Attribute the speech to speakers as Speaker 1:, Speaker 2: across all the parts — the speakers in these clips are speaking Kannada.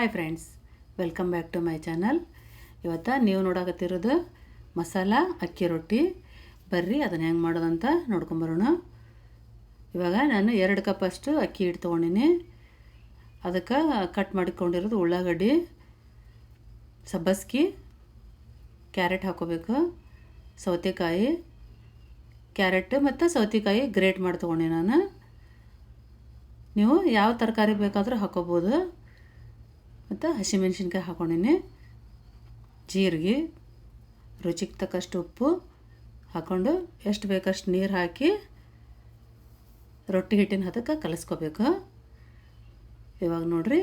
Speaker 1: Hi friends, welcome back to my channel. ಇವತ್ತು ನೀವು ನೋಡಕತ್ತಿರೋದು ಮಸಾಲ ಅಕ್ಕಿ ರೊಟ್ಟಿ. ಬರ್ರಿ ಅದನ್ನು ಹೆಂಗೆ ಮಾಡೋದಂತ ನೋಡ್ಕೊಂಬರೋಣ. ಇವಾಗ ನಾನು 2 ಕಪ್ ಅಷ್ಟು ಅಕ್ಕಿ ಹಿಟ್ಟು ತೊಗೊಂಡಿನಿ. ಅದಕ್ಕೆ ಕಟ್ ಮಾಡಿಕೊಂಡಿರೋದು ಉಳ್ಳಾಗಡ್ಡಿ, ಸಬ್ಬಸ್ಗಿ, ಕ್ಯಾರೆಟ್ ಹಾಕೋಬೇಕು, ಸೌತೆಕಾಯಿ, ಕ್ಯಾರೆಟ್ ಮತ್ತು ಸೌತೆಕಾಯಿ ಗ್ರೇಟ್ ಮಾಡಿ ತೊಗೊಂಡೆ ನಾನು. ನೀವು ಯಾವ ತರಕಾರಿ ಬೇಕಾದರೂ ಹಾಕೋಬೋದು. ಮತ್ತು ಹಸಿಮೆಣ್ಸಿನ್ಕಾಯಿ ಹಾಕ್ಕೊಂಡಿನಿ, ಜೀರಿಗೆ, ರುಚಿಗೆ ತಕ್ಕಷ್ಟು ಉಪ್ಪು ಹಾಕ್ಕೊಂಡು ಎಷ್ಟು ಬೇಕಷ್ಟು ನೀರು ಹಾಕಿ ರೊಟ್ಟಿ ಹಿಟ್ಟಿನ ಹದಕ್ಕೆ ಕಲಿಸ್ಕೋಬೇಕು. ಇವಾಗ ನೋಡಿರಿ,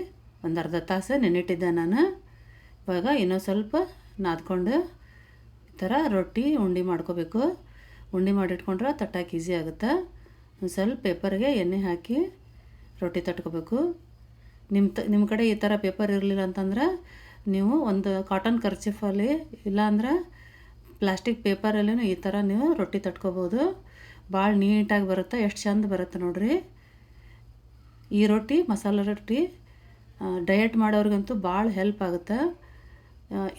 Speaker 1: ಒಂದು ಅರ್ಧ ತಾಸು ನೆನಿಟ್ಟಿದ್ದೆ ನಾನು. ಇವಾಗ ಇನ್ನೂ ಸ್ವಲ್ಪ ನಾದ್ಕೊಂಡು ಈ ಥರ ರೊಟ್ಟಿ ಉಂಡೆ ಮಾಡ್ಕೋಬೇಕು. ಉಂಡೆ ಮಾಡಿಟ್ಕೊಂಡ್ರೆ ತಟ್ಟಕ್ಕೆ ಈಸಿ ಆಗುತ್ತೆ. ಒಂದು ಸ್ವಲ್ಪ ಪೇಪರ್ಗೆ ಎಣ್ಣೆ ಹಾಕಿ ರೊಟ್ಟಿ ತಟ್ಕೋಬೇಕು. ನಿಮ್ಮ ಕಡೆ ಈ ಥರ ಪೇಪರ್ ಇರಲಿಲ್ಲ ಅಂತಂದ್ರೆ ನೀವು ಒಂದು ಕಾಟನ್ ಕರ್ಚಿಫಲ್ಲಿ ಇಲ್ಲಾಂದ್ರೆ ಪ್ಲಾಸ್ಟಿಕ್ ಪೇಪರಲ್ಲೂ ಈ ಥರ ನೀವು ರೊಟ್ಟಿ ತಟ್ಕೋಬೋದು. ಭಾಳ ನೀಟಾಗಿ ಬರುತ್ತೆ, ಎಷ್ಟು ಚಂದ ಬರುತ್ತೆ ನೋಡಿರಿ. ಈ ರೊಟ್ಟಿ ಮಸಾಲೆ ರೊಟ್ಟಿ ಡಯಟ್ ಮಾಡೋರಿಗಂತೂ ಭಾಳ ಹೆಲ್ಪ್ ಆಗುತ್ತೆ.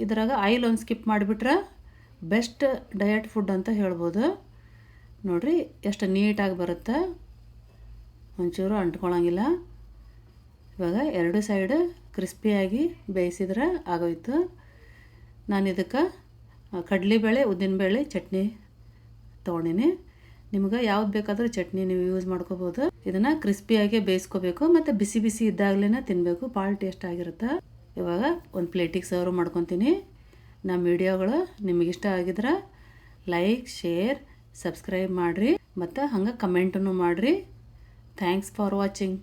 Speaker 1: ಇದ್ರಾಗ ಆಯಿಲ್ ಒಂದು ಸ್ಕಿಪ್ ಮಾಡಿಬಿಟ್ರೆ ಬೆಸ್ಟ್ ಡಯಟ್ ಫುಡ್ ಅಂತ ಹೇಳ್ಬೋದು. ನೋಡಿರಿ ಎಷ್ಟು ನೀಟಾಗಿ ಬರುತ್ತೆ, ಒಂಚೂರು ಅಂಟ್ಕೊಳ್ಳೋಂಗಿಲ್ಲ. ಇವಾಗ 2 ಸೈಡ್ ಕ್ರಿಸ್ಪಿಯಾಗಿ ಬೇಯಿಸಿದ್ರೆ ಆಗೋಯ್ತು. ನಾನು ಇದಕ್ಕೆ ಕಡಲೆಬೇಳೆ, ಉದ್ದಿನಬೇಳೆ ಚಟ್ನಿ ತೊಗೊಂಡಿನಿ. ನಿಮ್ಗೆ ಯಾವ್ದು ಬೇಕಾದರೂ ಚಟ್ನಿ ನೀವು ಯೂಸ್ ಮಾಡ್ಕೋಬೋದು. ಇದನ್ನು ಕ್ರಿಸ್ಪಿಯಾಗಿ ಬೇಯಿಸ್ಕೋಬೇಕು ಮತ್ತು ಬಿಸಿ ಬಿಸಿ ಇದ್ದಾಗಲೇ ತಿನ್ನಬೇಕು, ಭಾಳ ಟೇಸ್ಟ್ ಆಗಿರುತ್ತೆ. ಇವಾಗ ಒಂದು ಪ್ಲೇಟಿಗೆ ಸರ್ವ್ ಮಾಡ್ಕೊತೀನಿ. ನಮ್ಮ ವಿಡಿಯೋಗಳು ನಿಮಗಿಷ್ಟ ಆಗಿದ್ರೆ ಲೈಕ್, ಶೇರ್, ಸಬ್ಸ್ಕ್ರೈಬ್ ಮಾಡಿರಿ ಮತ್ತು ಹಂಗೆ ಕಮೆಂಟನ್ನು ಮಾಡಿರಿ. Thanks for watching.